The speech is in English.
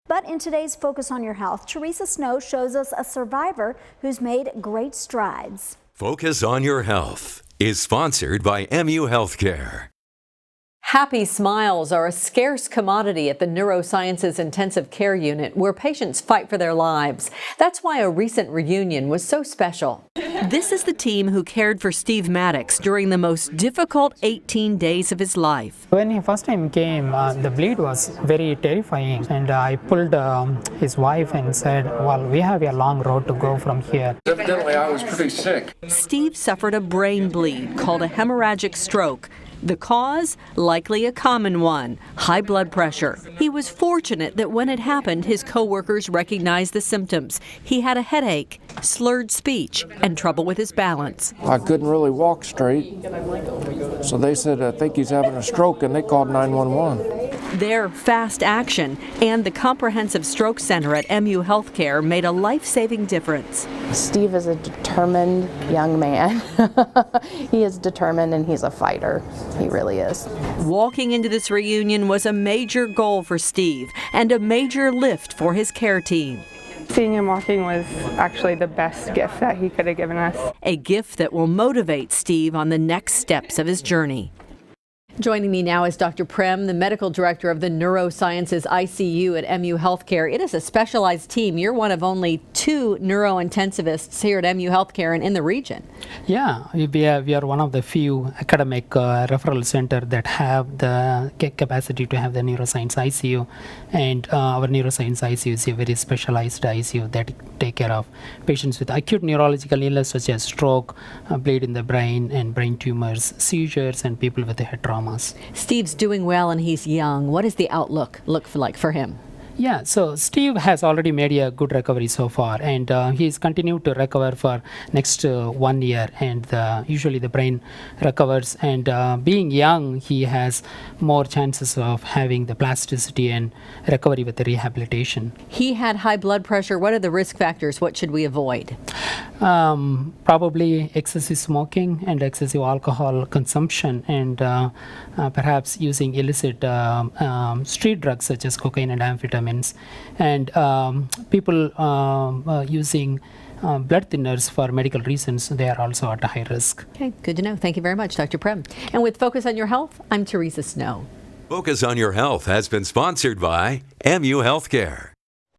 But in today's Focus on Your Health, Teresa Snow shows us a survivor who's made great strides. Focus on Your Health is sponsored by MU Healthcare. Happy smiles are a scarce commodity at the Neurosciences Intensive Care Unit, where patients fight for their lives. That's why a recent reunion was so special. This is the team who cared for Steve Maddox during the most difficult 18 days of his life. When he first time came, the bleed was very terrifying, and I pulled his wife and said, well, we have a long road to go from here. Evidently, I was pretty sick. Steve suffered a brain bleed called a hemorrhagic stroke. The cause? Likely a common one, high blood pressure. He was fortunate that when it happened, his coworkers recognized the symptoms. He had a headache, slurred speech, and trouble with his balance. I couldn't really walk straight, so they said, I think he's having a stroke, and they called 911. Their fast action and the Comprehensive Stroke Center at MU Healthcare made a life-saving difference. Steve is a determined young man. He is determined and he's a fighter. He really is. Walking into this reunion was a major goal for Steve and a major lift for his care team. Seeing him walking was actually the best gift that he could have given us. A gift that will motivate Steve on the next steps of his journey. Joining me now is Dr. Prem, the medical director of the Neurosciences ICU at MU Healthcare. It is a specialized team. You're one of only 2 neurointensivists here at MU Healthcare and in the region. Yeah, we are one of the few academic referral center that have the capacity to have the neuroscience ICU, and our neuroscience ICU is a very specialized ICU that take care of patients with acute neurological illness such as stroke, bleed in the brain, and brain tumors, seizures, and people with head trauma. Steve's doing well and he's young. What does the outlook look like for him? Yeah, so Steve has already made a good recovery so far, and he's continued to recover for next 1 year, and usually the brain recovers, and being young, he has more chances of having the plasticity and recovery with the rehabilitation. He had high blood pressure. What are the risk factors? What should we avoid? Probably excessive smoking and excessive alcohol consumption, and perhaps using illicit street drugs such as cocaine and amphetamines, and people using blood thinners for medical reasons. They are also at a high risk. Okay, good to know. Thank you very much, Dr. Prem. And with Focus on Your Health, I'm Teresa Snow. Focus on Your Health has been sponsored by MU Healthcare.